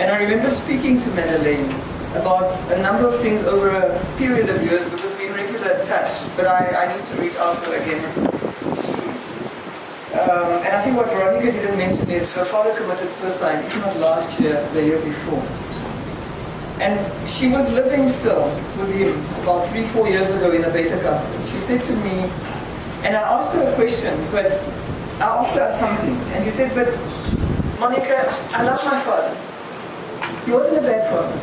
And I remember speaking to Madeleine about a number of things over a period of years because we're in regular touch, but I need to reach out to her again soon. And I think what Veronica didn't mention is her father committed suicide, if not last year, the year before. And she was living still with him about 3-4 years ago in a beta company. She said to me, and I asked her a question, but I asked her something, and she said, but Monica, I love my father. He wasn't a bad father.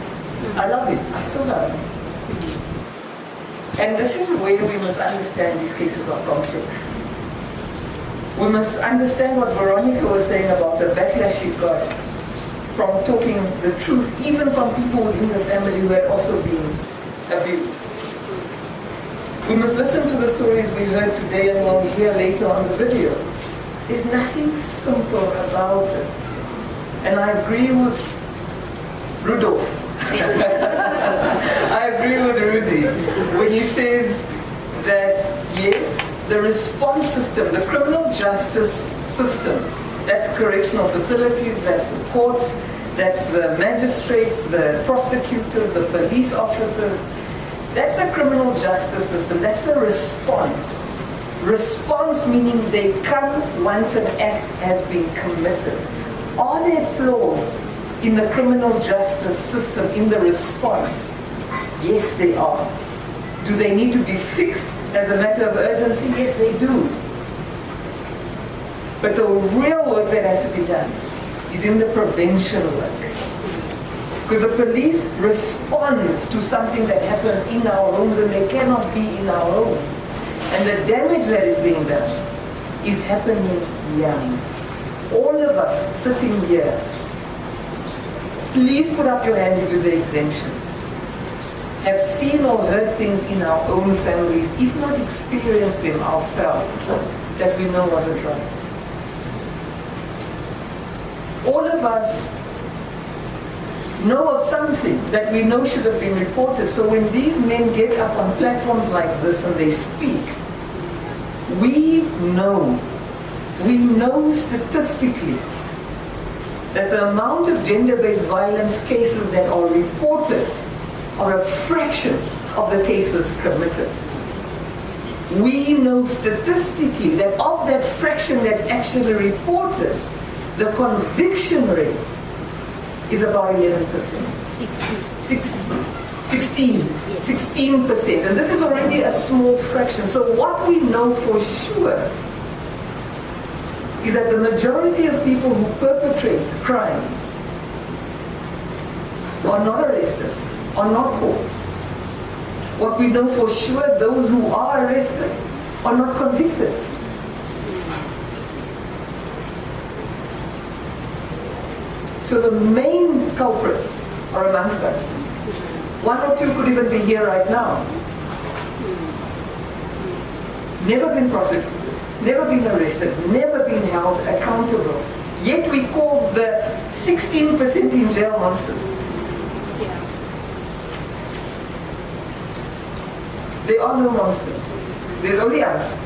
I love him. I still love him. And this is where we must understand these cases are complex. We must understand what Veronica was saying about the backlash she got from talking the truth, even from people within the family who had also been abused. We must listen to the stories we heard today and we'll hear later on the videos. There's nothing simple about it. And I agree with Rudolph. I agree with Rudy when he says that, yes, the response system, the criminal justice system, that's correctional facilities, that's the courts, that's the magistrates, the prosecutors, the police officers, that's the criminal justice system, that's the response. Response meaning they come once an act has been committed. Are there flaws in the criminal justice system, in the response? Yes, they are. Do they need to be fixed as a matter of urgency? Yes, they do. But the real work that has to be done is in the prevention work. Because the police responds to something that happens in our homes and they cannot be in our homes. And the damage that is being done is happening young. All of us sitting here, please put up your hand if you're the exemption. Have seen or heard things in our own families, if not experienced them ourselves, that we know wasn't right. All of us know of something that we know should have been reported. So when these men get up on platforms like this and they speak, we know statistically that the amount of gender-based violence cases that are reported are a fraction of the cases committed. We know statistically that of that fraction that's actually reported, the conviction rate is about 11%. 16%. And this is already a small fraction. So what we know for sure is that the majority of people who perpetrate crimes are not arrested, are not caught. What we know for sure, those who are arrested are not convicted. So the main culprits are amongst us. 1 or 2 could even be here right now. Never been prosecuted, never been arrested, never been held accountable. Yet we call the 16% in jail monsters. Yeah. They are no monsters. There's only us.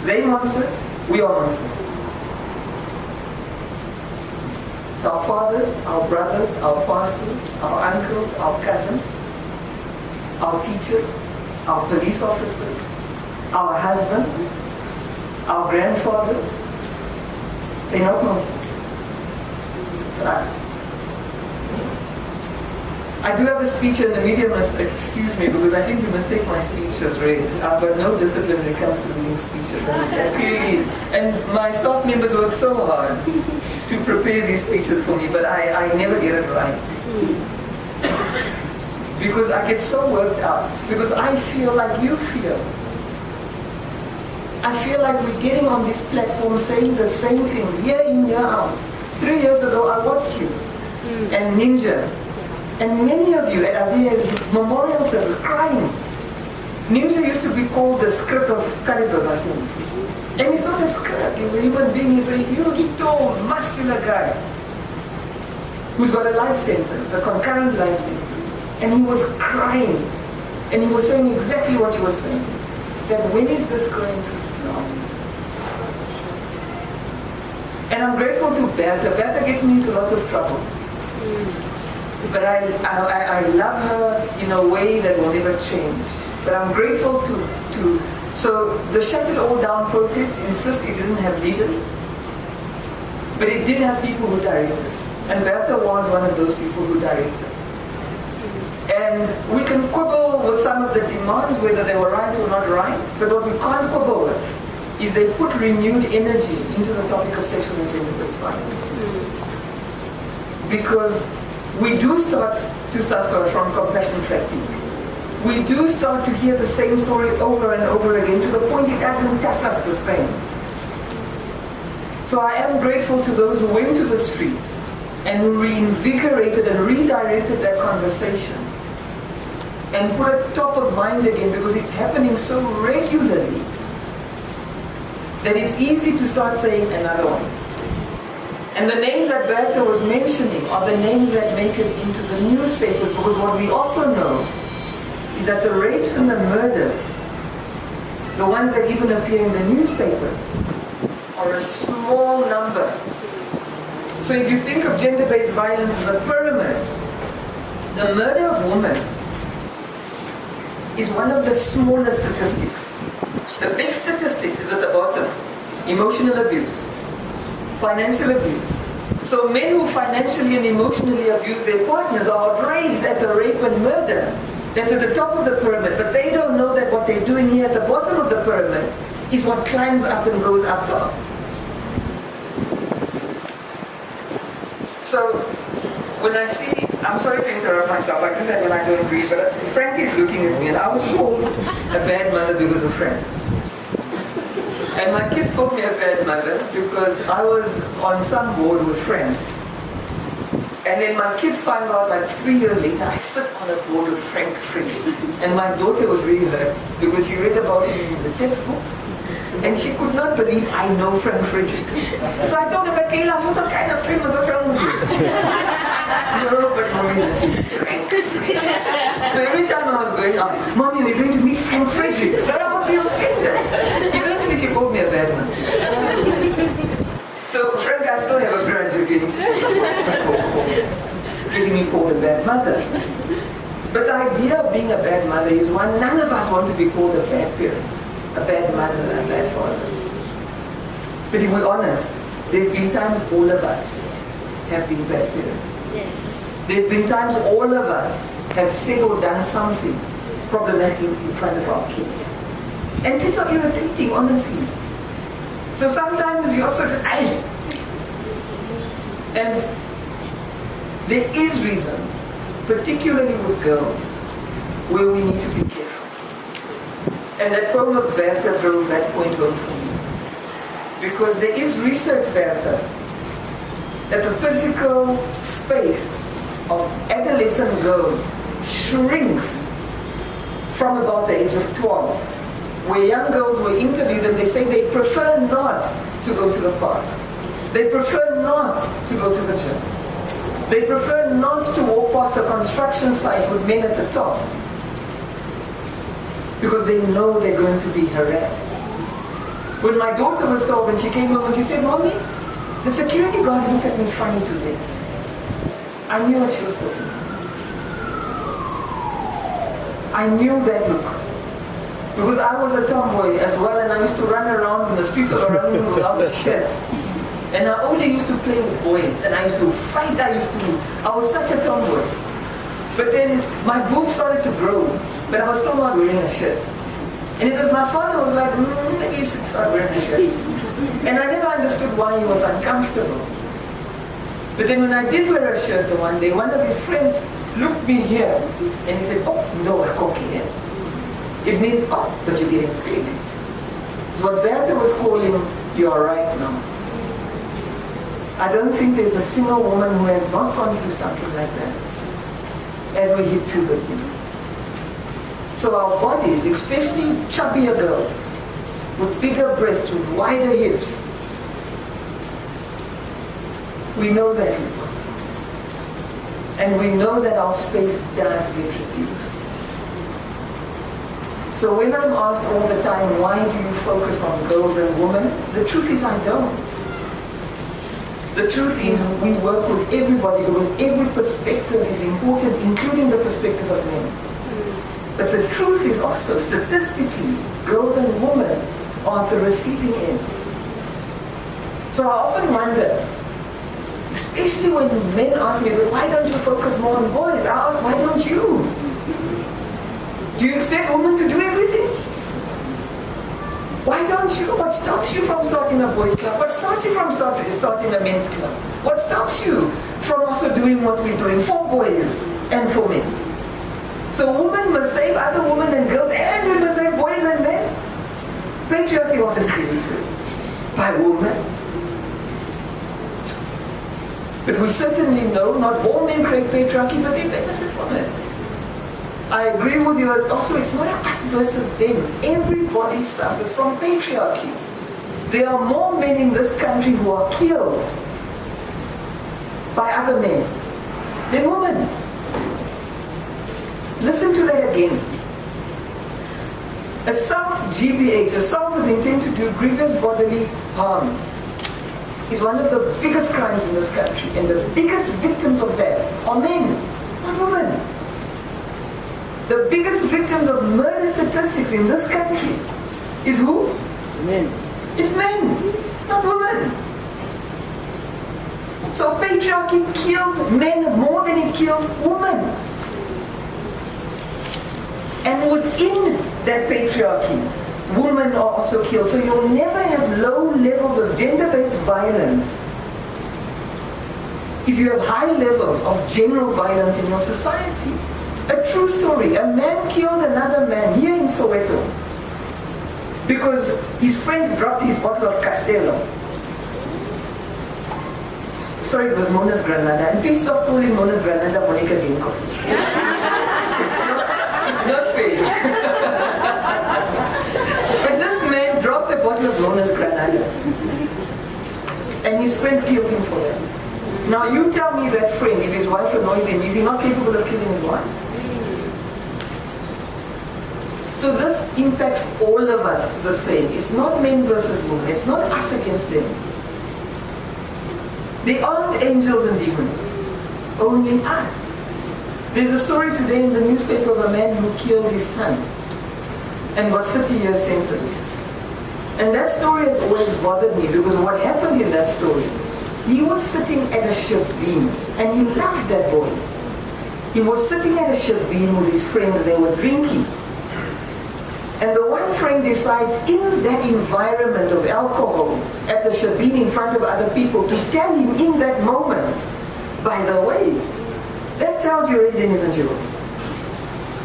They monsters, we are monsters. It's our fathers, our brothers, our pastors, our uncles, our cousins, our teachers, our police officers, our husbands, our grandfathers. They're not monsters. It's us. I do have a speech and the media must excuse me because I think you must take my speech as read. I've got no discipline when it comes to reading speeches. And my staff members work so hard to prepare these speeches for me, but I never get it right. Because I get so worked out. Because I feel like you feel. I feel like we're getting on this platform saying the same things year in, year out. 3 years ago I watched you and Ninja. And many of you at Avia's memorial service crying. Ninja used to be called the script of Caribou, I think. And he's not a script, he's a human being, he's a huge, tall, muscular guy who's got a life sentence, a concurrent life sentence. And he was crying. And he was saying exactly what you were saying. That when is this going to stop? And I'm grateful to Bertha. Bertha gets me into lots of trouble. But I love her in a way that will never change. But I'm grateful to so the shut it all down protest insists it didn't have leaders, but it did have people who directed. And Bertha was one of those people who directed. And we can quibble with some of the demands, whether they were right or not right, but what we can't quibble with is they put renewed energy into the topic of sexual and gender-based violence. Because we do start to suffer from compassion fatigue. We do start to hear the same story over and over again to the point it doesn't touch us the same. So I am grateful to those who went to the street and reinvigorated and redirected that conversation and put it top of mind again, because it's happening so regularly that it's easy to start saying another one. And the names that Bertha was mentioning are the names that make it into the newspapers, because what we also know is that the rapes and the murders, the ones that even appear in the newspapers, are a small number. So if you think of gender-based violence as a pyramid, the murder of women is one of the smaller statistics. The big statistics is at the bottom. Emotional abuse, financial abuse. So men who financially and emotionally abuse their partners are outraged at the rape and murder. That's at the top of the pyramid, but they don't know that what they're doing here at the bottom of the pyramid is what climbs up and goes up top. So when I see, I'm sorry to interrupt myself, I do that when I don't agree, but Frank is looking at me, and I was called a bad mother because of Frank. And my kids called me a bad mother because I was on some board with Frank. And then my kids find out like 3 years later, I sit on a board with Frank Fredericks. And my daughter was really hurt because she read about him in the textbooks. And she could not believe I know Frank Fredericks. So I told her, Michaela, I'm also kind of famous. What's wrong with you? No, but mommy, this is Frank Fredericks. So every time I was going up, Mommy, we're going to meet Frank Fredericks. So I would be offended. Eventually she called me a bad man. So Frank, I still have a grudge against you for getting me called a bad mother. But the idea of being a bad mother is one, none of us want to be called a bad parent, a bad mother, a bad father. But if we're honest, there's been times all of us have been bad parents. Yes. There's been times all of us have said or done something problematic in front of our kids. And kids are irritating, honestly. So sometimes you also just, ay! And there is reason, particularly with girls, where we need to be careful. And that poem of Bertha drove that point home for me. Because there is research, Bertha, that the physical space of adolescent girls shrinks from about the age of 12. Where young girls were interviewed and they say they prefer not to go to the park. They prefer not to go to the gym. They prefer not to walk past a construction site with men at the top. Because they know they're going to be harassed. When my daughter was 12 and she came home and she said, Mommy, the security guard looked at me funny today. I knew what she was talking about. I knew that look. Because I was a tomboy as well, and I used to run around in the streets of Oranjewil without a shirt. And I only used to play with boys, and I used to fight, I was such a tomboy. But then my boobs started to grow, but I was still not wearing a shirt. And it was my father was like, maybe you should start wearing a shirt. And I never understood why he was uncomfortable. But then when I did wear a shirt the one day, one of his friends looked me here, and he said, oh, no, a cocky here. It means, oh, but you're getting big. So what Bertha was calling, you are right now. I don't think there's a single woman who has not gone through something like that as we hit puberty. So our bodies, especially chubbier girls, with bigger breasts, with wider hips, we know that. And we know that our space does get reduced. So when I'm asked all the time, why do you focus on girls and women? The truth is I don't. The truth is, we work with everybody because every perspective is important, including the perspective of men. But the truth is also, statistically, girls and women are at the receiving end. So I often wonder, especially when men ask me, well, why don't you focus more on boys? I ask, why don't you? Do you expect women to do everything? Why don't you? What stops you from starting a boys' club? What stops you from starting a men's club? What stops you from also doing what we're doing for boys and for men? So women must save other women and girls, and we must save boys and men. Patriarchy wasn't created by women. But we certainly know not all men create patriarchy, but they benefit from it. I agree with you. Also, it's not us versus them. Everybody suffers from patriarchy. There are more men in this country who are killed by other men than women. Listen to that again. Assault, GBH, assault with intent to do grievous bodily harm, is one of the biggest crimes in this country. And the biggest victims of that are men, not women. The biggest victims of murder statistics in this country is who? Men. It's men, not women. So patriarchy kills men more than it kills women. And within that patriarchy, women are also killed. So you'll never have low levels of gender-based violence if you have high levels of general violence in your society. A true story. A man killed another man here in Soweto because his friend dropped his bottle of Castello. Sorry, it was Mona's Granada. And please stop calling Mona's Granada Monica Geingos. It's not fair. But this man dropped a bottle of Mona's Granada. And his friend killed him for that. Now you tell me that friend, if his wife annoys him, is he not capable of killing his wife? So this impacts all of us the same. It's not men versus women. It's not us against them. They aren't angels and demons. It's only us. There's a story today in the newspaper of a man who killed his son and got 30 years sentence. And that story has always bothered me because what happened in that story, he was sitting at a ship beam and he loved that boy. He was sitting at a ship beam with his friends, they were drinking. And the one friend decides in that environment of alcohol at the shebeen in front of other people to tell him in that moment, by the way, that child you're raising isn't yours.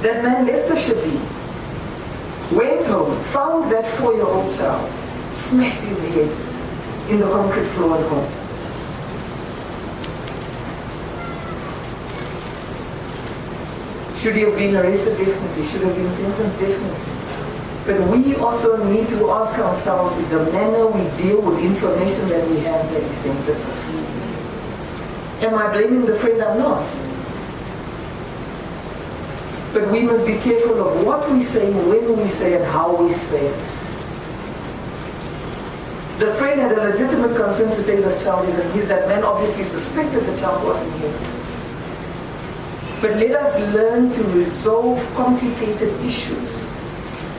That man left the shebeen, went home, found that 4-year-old child, smashed his head in the concrete floor at home. Should he have been arrested? Definitely. Should have been sentenced? Definitely. But we also need to ask ourselves if the manner we deal with information that we have that is sensitive. Am I blaming the friend? I'm not. But we must be careful of what we say, when we say it, how we say it. The friend had a legitimate concern to say this child isn't his. That man obviously suspected the child wasn't his. But let us learn to resolve complicated issues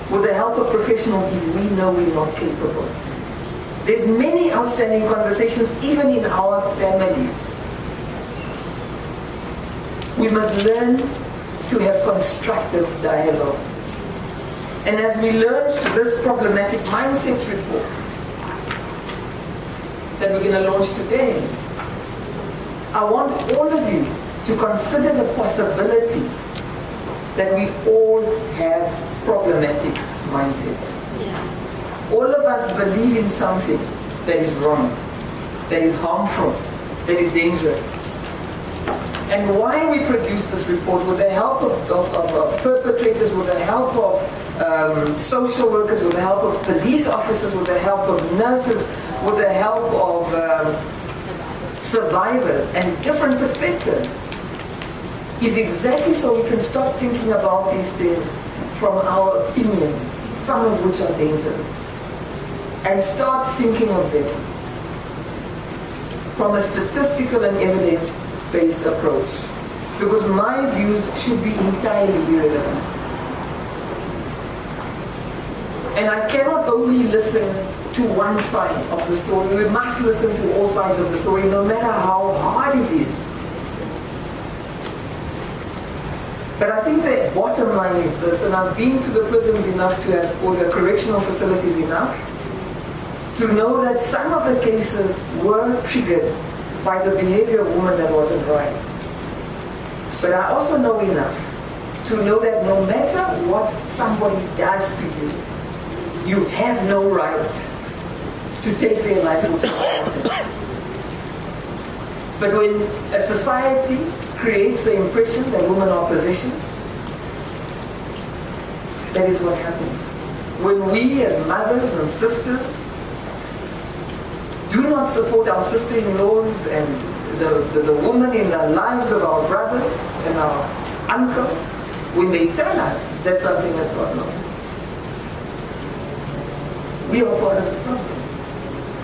with the help of professionals if we know we're not capable. There's many outstanding conversations even in our families. We must learn to have constructive dialogue. And as we launch this problematic mindsets report that we're going to launch today, I want all of you to consider the possibility that we all have problematic mindsets. Yeah. All of us believe in something that is wrong, that is harmful, that is dangerous. And why we produce this report with the help of perpetrators, with the help of social workers, with the help of police officers, with the help of nurses, with the help of survivors and different perspectives, is exactly so we can stop thinking about these things from our opinions, some of which are dangerous, and start thinking of them from a statistical and evidence-based approach, because my views should be entirely irrelevant. And I cannot only listen to one side of the story. We must listen to all sides of the story, no matter how hard it is. But I think the bottom line is this, and I've been to the prisons enough to have, or the correctional facilities enough, to know that some of the cases were triggered by the behavior of women that wasn't right. But I also know enough to know that no matter what somebody does to you, you have no right to take their life for granted. But when a society creates the impression that women are possessions, that is what happens. When we as mothers and sisters do not support our sister-in-laws and the women in the lives of our brothers and our uncles, when they tell us that something has gone wrong, we are part of the problem.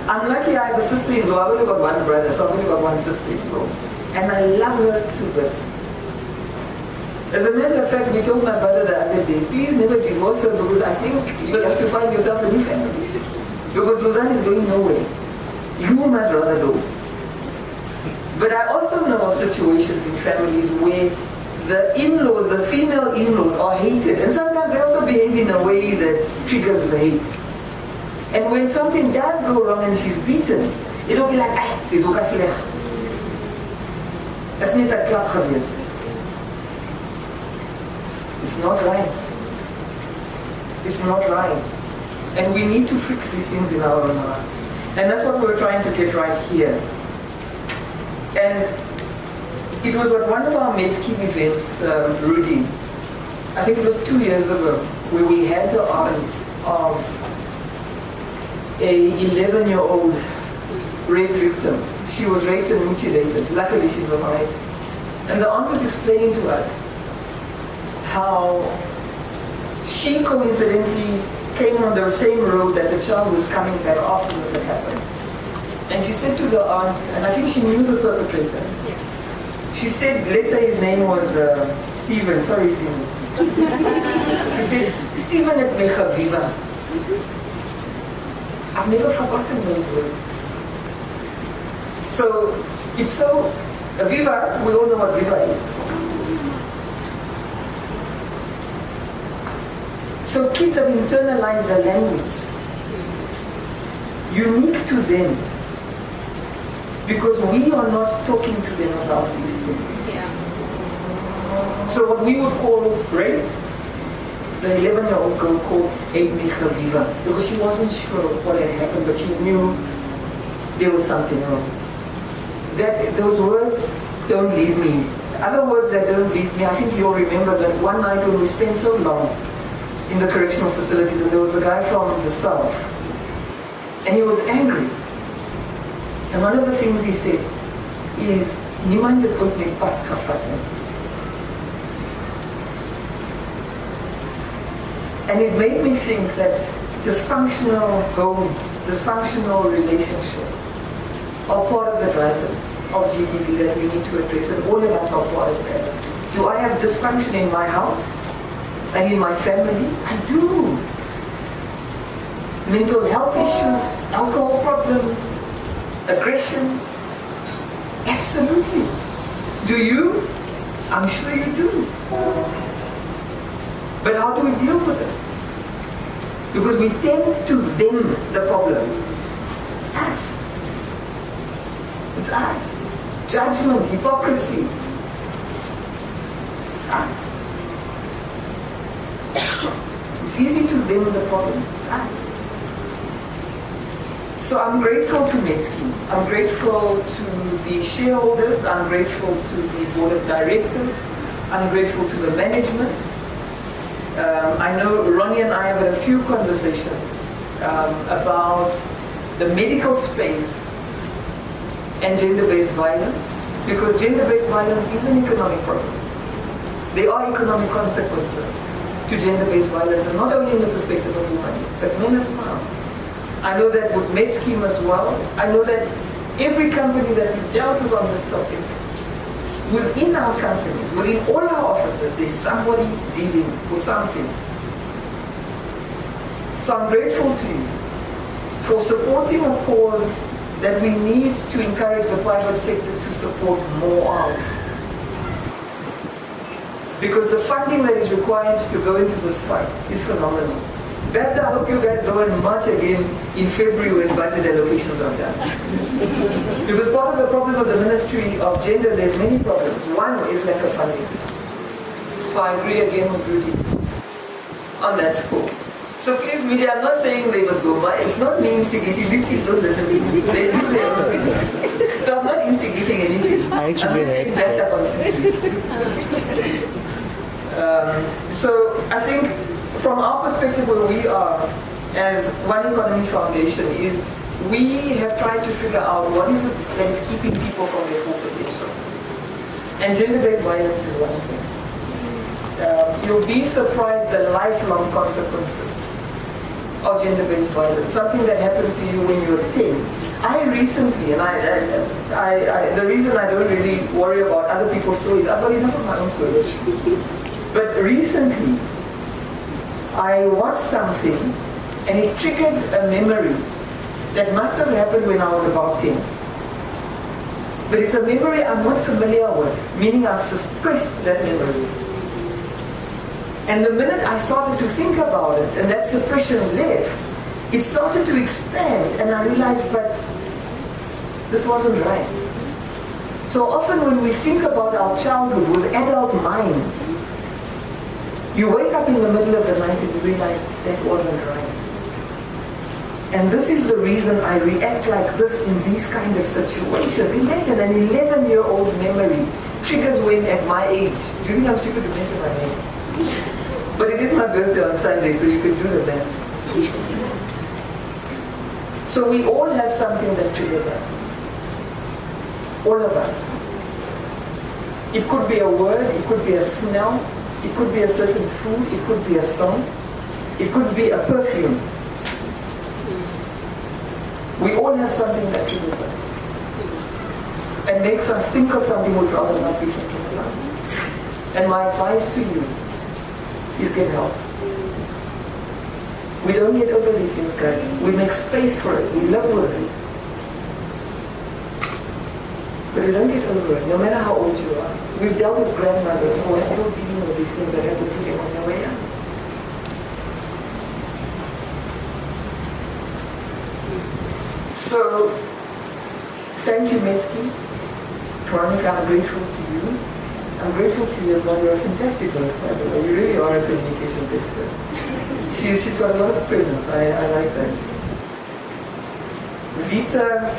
I'm lucky I have a sister-in-law. I've only got one brother, so I've only got one sister-in-law. And I love her to bits. As a matter of fact, we told my brother the other day, please never divorce her because I think you'll have to find yourself a new family. Because Lausanne is going nowhere. You must rather go. But I also know of situations in families where the in-laws, the female in-laws are hated. And sometimes they also behave in a way that triggers the hate. And when something does go wrong and she's beaten, it'll be like, sy is ook as sleg. That's not a klap gewees. It's not right. It's not right. And we need to fix these things in our own hearts. And that's what we're trying to get right here. And it was at one of our Medscheme events, Rudy, I think it was 2 years ago, where we had the aunt of a 11-year-old rape victim. She was raped and mutilated. Luckily, she's alive. And the aunt was explaining to us how she coincidentally came on the same road that the child was coming back after this had happened. And she said to the aunt, and I think she knew the perpetrator. Yeah. She said, let's say his name was Stephen. Sorry, Stephen. She said, Stephen het my gewiwe. I've never forgotten those words. So, it's so, Viva, we all know what Viva is. So kids have internalized the language, unique to them, because we are not talking to them about these things. Yeah. So what we would call rape, the 11-year-old girl called het my gewiwe, because she wasn't sure what had happened, but she knew there was something wrong. Those words don't leave me. Other words that don't leave me, I think you'll remember that one night when we spent so long in the correctional facilities, and there was a guy from the south, and he was angry. And one of the things he said is, niemand het ooit my pad gevat nie. And it made me think that dysfunctional homes, dysfunctional relationships are part of the drivers of GBV that we need to address, and all of us are part of that. Do I have dysfunction in my house and in my family? I do. Mental health issues, alcohol problems, aggression, absolutely. Do you? I'm sure you do. But how do we deal with it? Because we tend to them the problem. It's us. It's us. Judgment, hypocrisy. It's us. It's easy to blame the problem. It's us. So I'm grateful to Medscheme. I'm grateful to the shareholders. I'm grateful to the board of directors. I'm grateful to the management. I know Ronnie and I have had a few conversations about the medical space and gender-based violence, because gender-based violence is an economic problem. There are economic consequences to gender-based violence, and not only in the perspective of women, but men as well. I know that with Medscheme as well. I know that every company that we've dealt with on this topic, within our companies, within all our offices, there's somebody dealing with something. So I'm grateful to you for supporting a cause that we need to encourage the private sector to support more of. Because the funding that is required to go into this fight is phenomenal. Bertha, I hope you guys go and march again in February when budget allocations are done. Because part of the problem of the Ministry of Gender, there's many problems. One is lack of funding. So I agree again with Rudy on that score. So please, media, I'm not saying they must go by. It's not me instigating. These kids don't listen to me. They do their own things. So I'm not instigating anything. I'm just saying Bertha constitutes. So I think from our perspective where we are as One Economy Foundation is we have tried to figure out what is it that is keeping people from their full potential. And gender-based violence is one thing. You'll be surprised the lifelong consequences of gender-based violence, something that happened to you when you were 10. I recently, and the reason I don't really worry about other people's stories, I've got enough of my own stories. But recently, I watched something and it triggered a memory that must have happened when I was about 10. But it's a memory I'm not familiar with, meaning I've suppressed that memory. And the minute I started to think about it and that suppression left, it started to expand and I realized, but this wasn't right. So often when we think about our childhood with adult minds, you wake up in the middle of the night and you realize that wasn't right. And this is the reason I react like this in these kind of situations. Imagine an 11-year-old's memory triggers when at my age. Do you think I'm stupid to mention my name? But it is my birthday on Sunday, so you can do the math. So we all have something that triggers us. All of us. It could be a word, it could be a smell, it could be a certain food, it could be a song, it could be a perfume. We all have something that triggers us and makes us think of something we'd rather not be thinking about. And my advice to you is get help. We don't get over these things, guys. We make space for it. We love with it. But we don't get over it, no matter how old you are. We've dealt with grandmothers who are still dealing with these things that happened to them on their way out. So, thank you, Metzky. Veronica, I'm grateful to you. I'm grateful to you as well. You're a fantastic host, by the way. You really are a communications expert. She's got a lot of presence. I like that. Vita,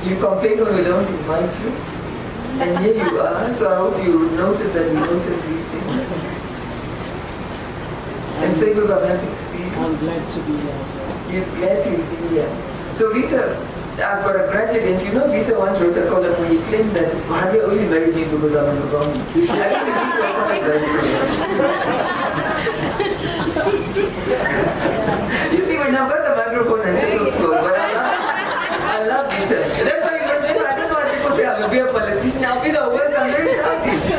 you complain when we don't invite you. And here you are. So I hope you notice that we notice these things. And say, look, I'm happy to see you. I'm glad to be here as well. You're glad to be here. So Vita, I've got a grudge against you. Know, Vita once wrote a column where he claimed that Bhagya only married me because I'm in the wrong. I think we need to apologize for that. You see, when I've got the microphone and settle score, but I love Vita. That's why you must never, I don't know why people say I will be a politician. I'll be the worst. I'm very childish.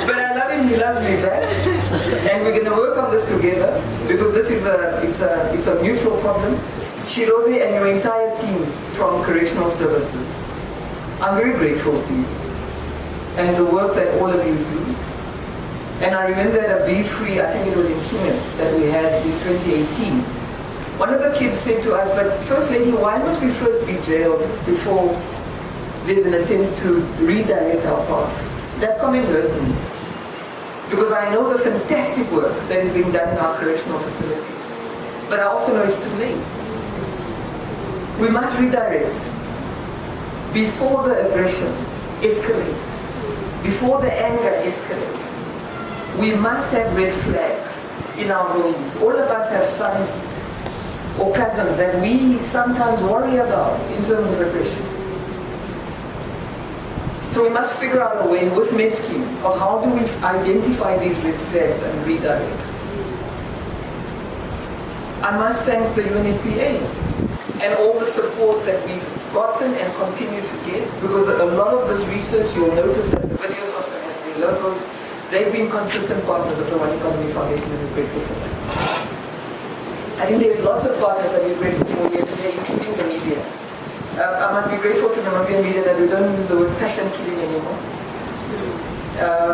But I love him. He loves me back. And we're going to work on this together because this is it's a mutual problem. Shirove and your entire team from Correctional Services, I'm very grateful to you and the work that all of you do. And I remember at a Be Free, I think it was in Tumen that we had in 2018. One of the kids said to us, but First Lady, why must we first be jailed before there's an attempt to redirect our path? That comment hurt me. Because I know the fantastic work that is being done in our correctional facilities. But I also know it's too late. We must redirect before the aggression escalates, before the anger escalates. We must have red flags in our homes. All of us have sons or cousins that we sometimes worry about in terms of aggression. So we must figure out a way with Metzky of how do we identify these red flags and redirect. I must thank the UNFPA and all the support that we've gotten and continue to get, because a lot of this research, you'll notice that the videos also has their logos. They've been consistent partners of the One Economy Foundation, and we're grateful for that. I think there's lots of partners that we're grateful for here today, including the media. I must be grateful to the Namibian media that we don't use the word passion killing anymore.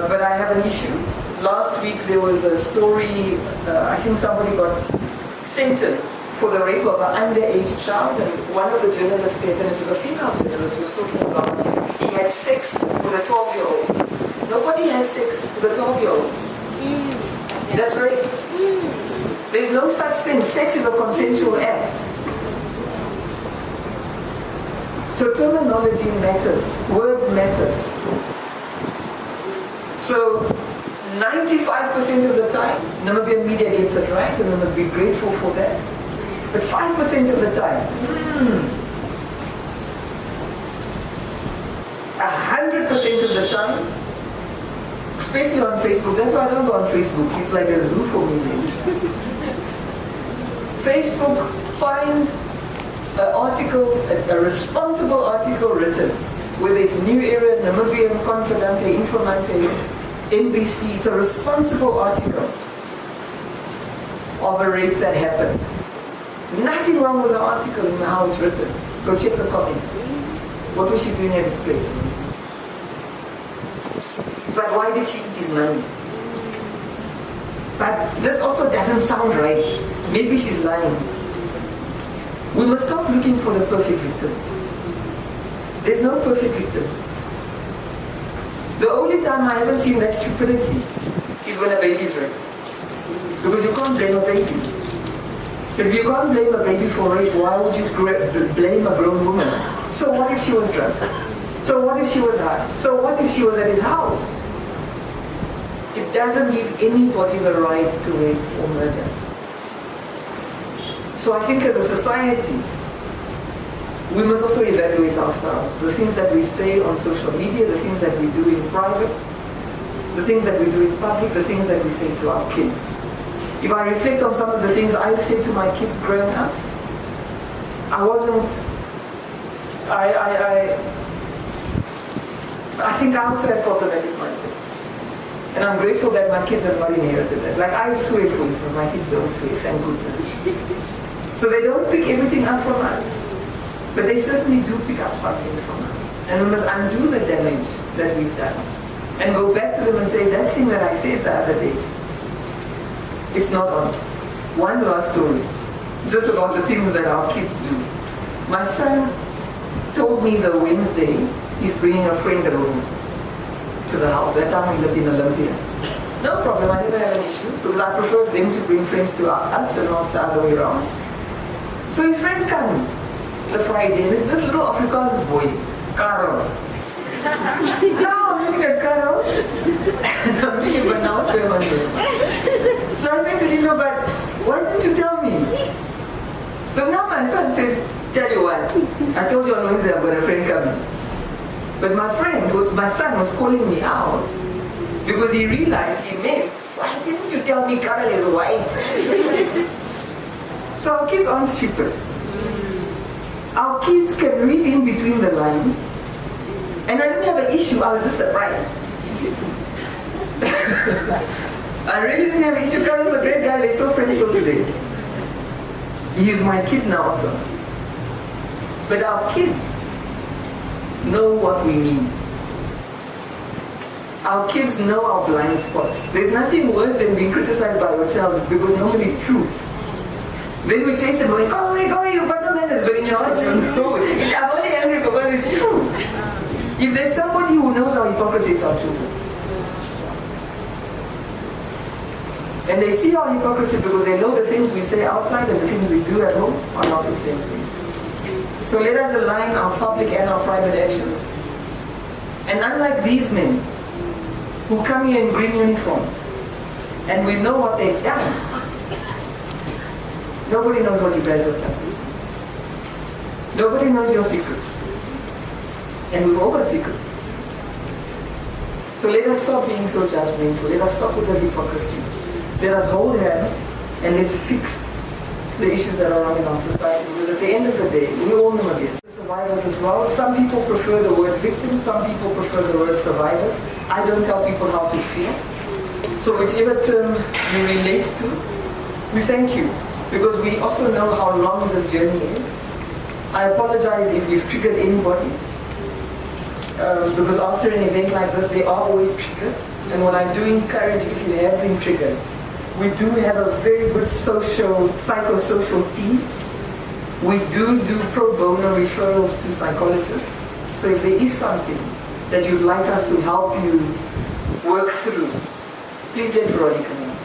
But I have an issue. Last week there was a story, I think somebody got sentenced for the rape of an underage child, and one of the journalists said, and it was a female journalist who was talking about, he had sex with a 12-year-old. Nobody has sex with a 12-year-old. That's rape. There's no such thing. Sex is a consensual act. So terminology matters. Words matter. So 95% of the time, Namibian media gets it right, and we must be grateful for that. But 5% of the time, 100% of the time, especially on Facebook. That's why I don't go on Facebook. It's like a zoo for me. Facebook, find an article, a responsible article written, whether it's New Era, Namibian, Confidante, Informante, NBC, it's a responsible article of a rape that happened. Nothing wrong with the article and how it's written. Go check the comments. What was she doing at his place? But why did she eat his money? But this also doesn't sound right. Maybe she's lying. We must stop looking for the perfect victim. There's no perfect victim. The only time I haven't seen that stupidity is when a baby is raped. Because you can't blame a baby. If you can't blame a baby for rape, why would you blame a grown woman? So what if she was drunk? So what if she was high? So what if she was at his house? It doesn't give anybody the right to rape or murder. So I think as a society, we must also evaluate ourselves. The things that we say on social media, the things that we do in private, the things that we do in public, the things that we say to our kids. If I reflect on some of the things I've said to my kids growing up, I think I also had problematic mindsets. And I'm grateful that my kids have not inherited that. Like I swear, for instance, my kids don't swear, thank goodness. So they don't pick everything up from us. But they certainly do pick up something from us. And we must undo the damage that we've done. And go back to them and say, that thing that I said the other day, it's not on. One last story, just about the things that our kids do. My son told me the Wednesday he's bringing a friend over to the house. That time he lived in Olympia. No problem, I never have an issue, because I prefer them to bring friends to us and not the other way around. So his friend comes the Friday, and it's this little Afrikaans boy, Karel. Now I'm looking at Karel, and I'm thinking, but now what's going on here? So I said to him, no, but why didn't you tell me? So now my son says, tell you what, I told you on Wednesday I've got a friend coming. But my son was calling me out because he realized he meant, why didn't you tell me Karel is white? So our kids aren't stupid. Our kids can read in between the lines. And I didn't have an issue, I was just surprised. I really didn't have an issue. Karel's a great guy, they're still friends till today. He's my kid now also. But our kids know what we mean. Our kids know our blind spots. There's nothing worse than being criticized by your child because normally it's true. Then we chase them, going, go away, you've got no manners. But in your heart, you know, I'm only angry because it's true. If there's somebody who knows our hypocrisy, it's our children. And they see our hypocrisy because they know the things we say outside and the things we do at home are not the same thing. So let us align our public and our private actions. And unlike these men who come here in green uniforms and we know what they've done, nobody knows what you guys have done. Nobody knows your secrets. And we've all got secrets. So let us stop being so judgmental. Let us stop with the hypocrisy. Let us hold hands and let's fix the issues that are wrong in our society, because at the end of the day, we all know it. Survivors as well. Some people prefer the word victim, some people prefer the word survivors. I don't tell people how to feel. So whichever term you relate to, we thank you, because we also know how long this journey is. I apologize if we've triggered anybody, because after an event like this, there are always triggers. And what I do encourage, if you have been triggered, we do have a very good psychosocial team. We do pro bono referrals to psychologists. So if there is something that you'd like us to help you work through, please let Veronica know.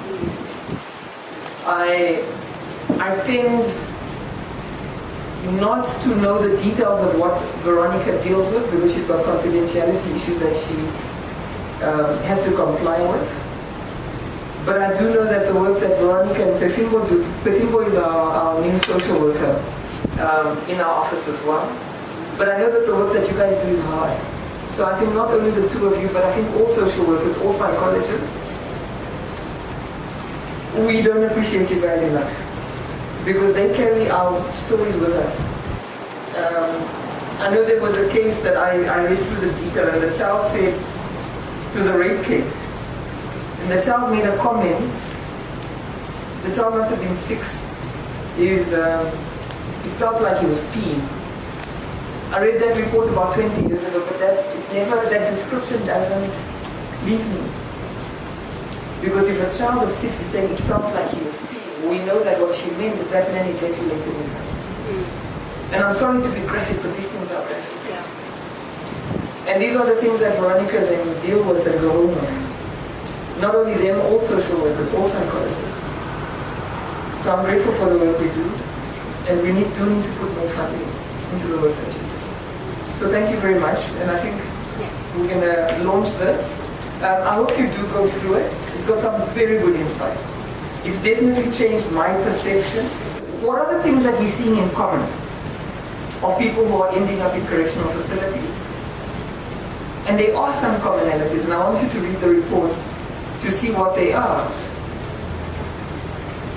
I tend not to know the details of what Veronica deals with, because she's got confidentiality issues that she has to comply with. But I do know that the work that Veronica and Perfimbo do, Perfimbo is our new social worker in our office as well. But I know that the work that you guys do is hard. So I think not only the two of you, but I think all social workers, all psychologists, we don't appreciate you guys enough, because they carry our stories with us. I know there was a case that I read through the detail, and the child said it was a rape case. And the child made a comment. The child must have been 6. It felt like he was peeing. I read that report about 20 years ago, but that description doesn't leave me. Because if a child of 6 is saying it felt like he was peeing, we know that what she meant is that man ejaculated in her. And I'm sorry to be graphic, but these things are graphic. Yeah. And these are the things that Veronica then deal with and go home with. Not only them, all social workers, all psychologists. So I'm grateful for the work we do, and we do need to put more funding into the work that you do. So thank you very much, and I think we're going to launch this. I hope you do go through it. It's got some very good insights. It's definitely changed my perception. What are the things that we're seeing in common of people who are ending up in correctional facilities? And there are some commonalities, and I want you to read the reports to see what they are.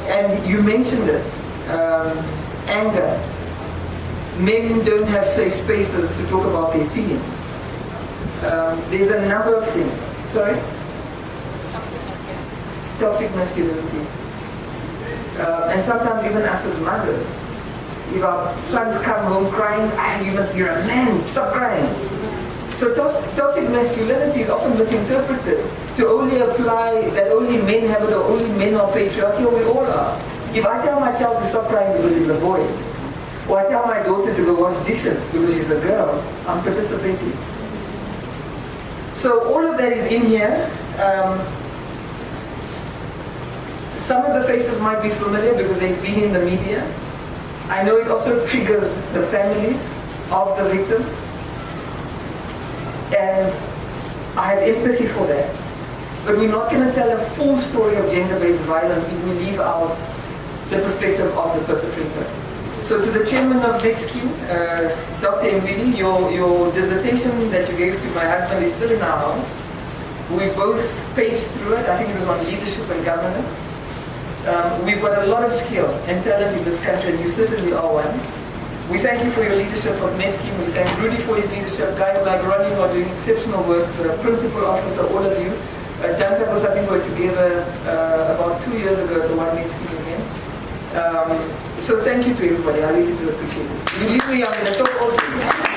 And you mentioned it, anger. Men don't have safe spaces to talk about their feelings. There's a number of things. Sorry? Toxic masculinity. And sometimes even us as mothers, if our sons come home crying, you're a man, stop crying. So toxic masculinity is often misinterpreted to only apply that only men have it, or only men are patriarchal. We all are. If I tell my child to stop crying because he's a boy, or I tell my daughter to go wash dishes because she's a girl, I'm participating. So all of that is in here. Some of the faces might be familiar because they've been in the media. I know it also triggers the families of the victims. And I have empathy for that. But we're not going to tell a full story of gender-based violence if we leave out the perspective of the perpetrator. So to the chairman of NetScheme, Dr. Mbili, your dissertation that you gave to my husband is still in our house. We both paged through it. I think it was on leadership and governance. We've got a lot of skill and talent in this country, and you certainly are one. We thank you for your leadership of NetScheme. We thank Rudy for his leadership. Guys like Ronnie who are doing exceptional work. The principal officer, all of you. Danta was, I think, we were together about 2 years ago at the One NetScheme again. So thank you to everybody. I really do appreciate it. You leave me, I'm going to talk all day.